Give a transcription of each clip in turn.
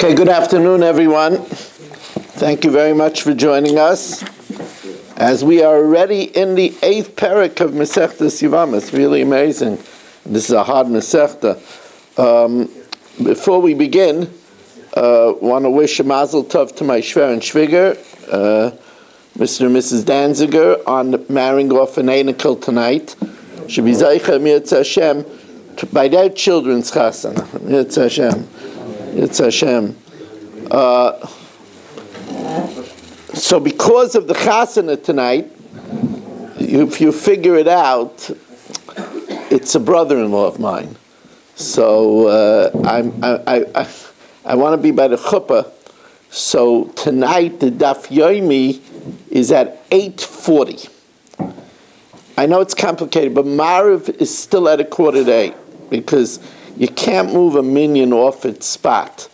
Okay, good afternoon, everyone. Thank you very much for joining us. As we are already in the 8th parak of Masechtas Yevamos, really amazing. This is a hard Masechta. Before we begin, want to wish a mazel tov to my Shver and Shviger, Mr. and Mrs. Danziger, on marrying off an Einikel tonight. Should be Zeicha Mirtz Hashem by their children's chassan. Mirtz Hashem. It's Hashem. So because of the chasana tonight, if you figure it out, it's a brother-in-law of mine. So I want to be by the chuppah. So tonight the daf yomi is at 8:40. I know it's complicated, but Mariv is still at 7:45 because you can't move a minyan off its spot.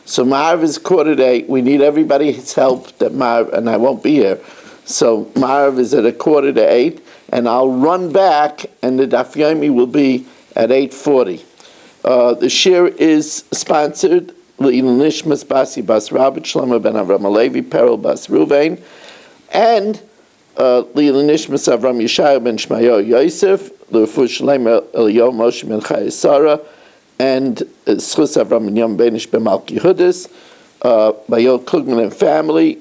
So Mariv is 7:45. We need everybody's help that Mariv, and I won't be here. So Mariv is at 7:45, and I'll run back, and the daf yomi will be at 8:40. The shir is sponsored L'Ilun Nishmas Basi Bas Rabbi Shlomo Ben Avram Alevi Perel Bas Ruvain, and L'Ilun Nishmas Avram Yeshaya Ben Shmayo Yosef L'Refu Shalem Eliyahu Moshe Ben Chaya Sarah, and Schus Avram Ben Yom Benish Ben Malki Hudis, Bayol Klugman and family,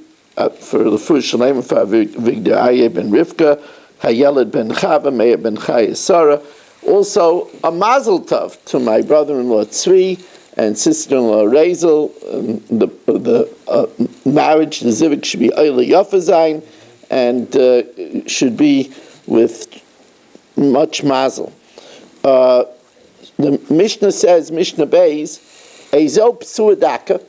for L'Refu Shalem for Vigdor Aye Ben Rivka, Hayeled Ben Chava, Meir Ben Chaya Sarah. Also a mazel tov to my brother-in-law Tzvi and sister-in-law Razel. The marriage, the zivik, should be Eile Yofazain, and should be with much mazel. The Mishna says, Mishna Beis, Ezo Psuadaka.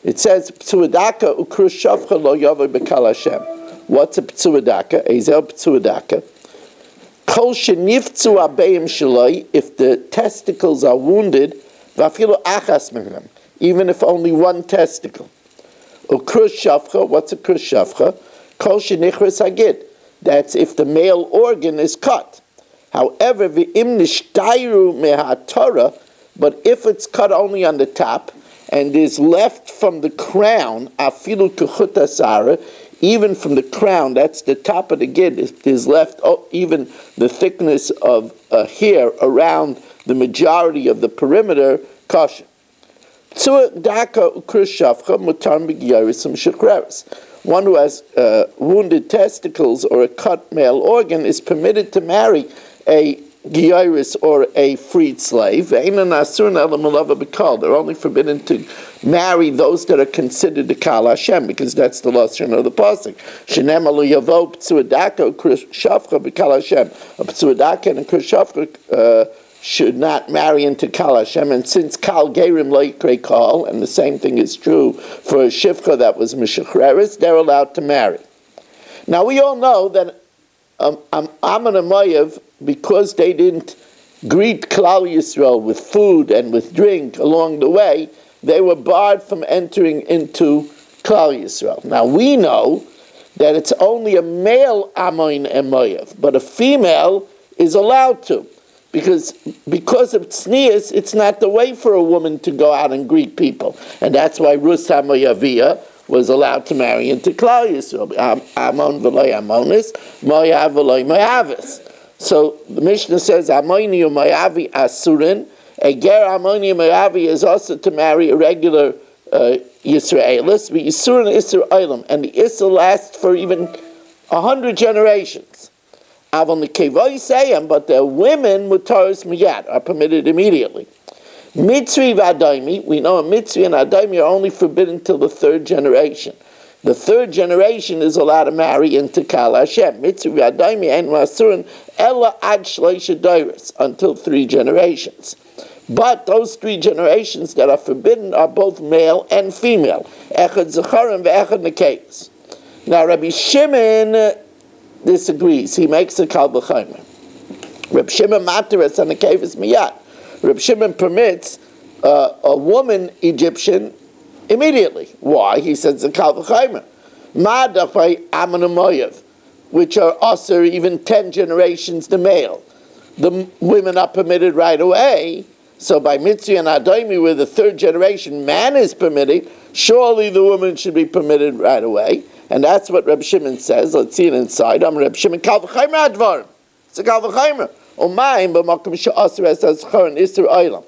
It says, Psuadaka ukrush shavcha lo yavoi bekal Hashem. What's a Psuadaka? Ezo Psuadaka. Kol shenifzu abeim shaloi, if the testicles are wounded, vafilu achas minhem, even if only one testicle. Ukrush shavcha, what's a krush shavcha? Kol shenichres hagid, that's if the male organ is cut. However, v'im nishtayru mehaTorah, but if it's cut only on the top and is left from the crown, afilu kechut asara, even from the crown, that's the top of the gid, is left even the thickness of a hair around the majority of the perimeter, kosher. One who has wounded testicles or a cut male organ is permitted to marry a giyaris or a freed slave. They're only forbidden to marry those that are considered the Kal Hashem, because that's the lashon of the pasuk. Shenem alu yavo p'tzuadaka u'krushavcha b'Kal Hashem. A p'tzuadaka and a krushavcha should not marry into Kal Hashem, and since Kal Gerim lo yikrei Kal, and the same thing is true for a shivcha that was mishachreres, they're allowed to marry. Now we all know that Ammon and Moav, because they didn't greet Klal Yisrael with food and with drink along the way, they were barred from entering into Klal Yisrael. Now we know that it's only a male Ammon and Moav, but a female is allowed to, because of tznius, it's not the way for a woman to go out and greet people, and that's why Rus HaMoaviyah was allowed to marry into Klal Yisrael. Ammon v'loy Ammonis, Moav v'loy Moavis. So the Mishnah says, Ammoni u'Moavi asurin. A ger Ammoni u'Moavi is also to marry a regular Yisraelis, but Yisurin Isser Olam, and the Isser lasts for even 100 generations. Avon the Kevoy Sayam, but the women mutaros miyad are permitted immediately. Mitzri v'Adaimi, we know a Mitzri and Adaimi are only forbidden till the 3rd generation. The 3rd generation is allowed to marry into Kal Hashem. Mitzri v'Adaimi and Masurin ella ad shloisha doros, until 3 generations. But those 3 generations that are forbidden are both male and female. Echad zecharim ve'echad nekevos. Now Rabbi Shimon disagrees. He makes a kal b'chaimer. Rabbi Shimon materes on nekevos miyad. Rabbi Shimon permits a woman Egyptian immediately. Why? He says the kal v'chaimer. Ma'adafai Ammon and Moav, which are also even 10 generations the male. The women are permitted right away, So by Mitzri and Adoimi, where the third generation man is permitted, surely the woman should be permitted right away. And that's what Reb Shimon says. Let's see it inside. I'm Reb Shimon. Kal v'chaymer advar. It's a kal v'chaymer. Umayim b'makom she'asur es hazchar and isur olam.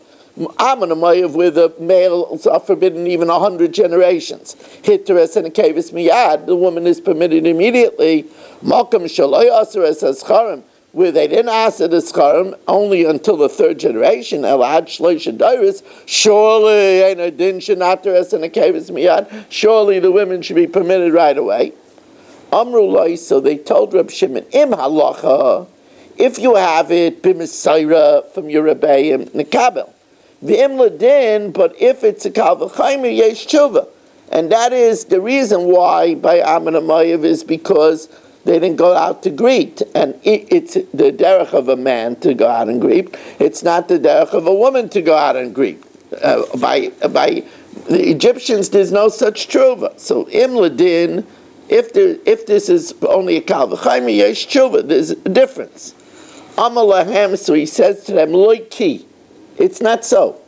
Amon Amayev, where the males are forbidden even 100 generations. Hitteres and a kavis miyad, the woman is permitted immediately. Makom shaloi asur es hazcharim, where they didn't ask the scharim only until the third generation. Elad shloisha dairis, surely ein adin shenateres and a kavis miyad. Surely the women should be permitted right away. Amru Lai, so they told Reb Shimon, im halacha, if you have it b'misaira from your rebbeim nekabel. V'im ladin, but if it's a kal v'chaymer yesh tshuva, and that is the reason why by Amon Amayev is because they didn't go out to greet, and it's the derech of a man to go out and greet. It's not the derech of a woman to go out and greet. By the Egyptians, there's no such tshuva. So im ladin, if this is only a kal v'chaymer yesh tshuva, there's a difference. Amalahem, so he says to them, loy ki. It's not so,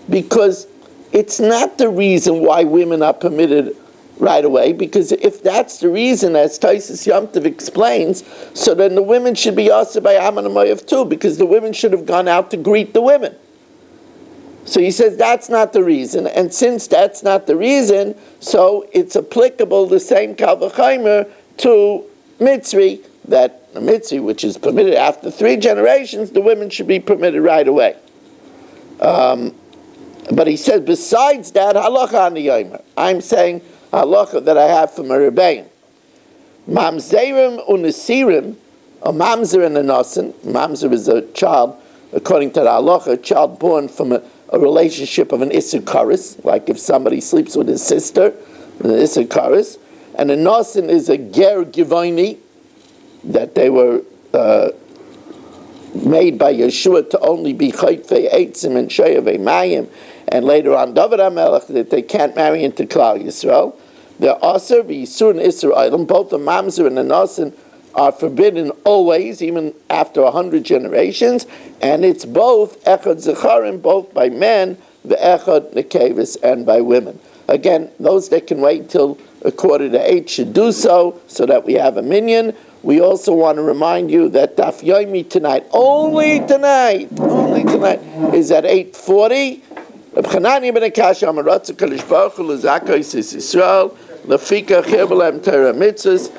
because it's not the reason why women are permitted right away, because if that's the reason, as Taisus Yom Tov explains, so then the women should be also by Amon Amayev too, because the women should have gone out to greet the women. So he says that's not the reason, and since that's not the reason, so it's applicable, the same Kal V'chaymer, to Mitzri, that Mitzri, which is permitted after 3 generations, the women should be permitted right away. But he says, besides that, halacha an yomer. I'm saying halacha that I have from a rebbein. Mamzerim unesirim, a mamzer and a nasan. Mamzer is a child, according to the halacha, a child born from a relationship of an isukaris, like if somebody sleeps with his sister, an isukaris. And a nasan is a ger givoni, that they were made by Yeshua to only be chaytfei eitzim and sheyavei mayim, and later on David HaMelech, that they can't marry into Klal Yisrael. The Aser, Yisur and Isur Eilam, both the Mamzer and the Nasan are forbidden always, even after 100 generations, and it's both Echad Zecharim, both by men, the Echad Nekevis, and by women. Again, those that can wait till a 7:45 should do so that we have a minyan. We also want to remind you that Daf Yomi tonight, only tonight, is at 8:40. Reb Chananya ben Akash Amaratz HaKadosh Baruch Hu L'Zakos Yisrael L'Fika Chir B'Lem Torah Mitzvos.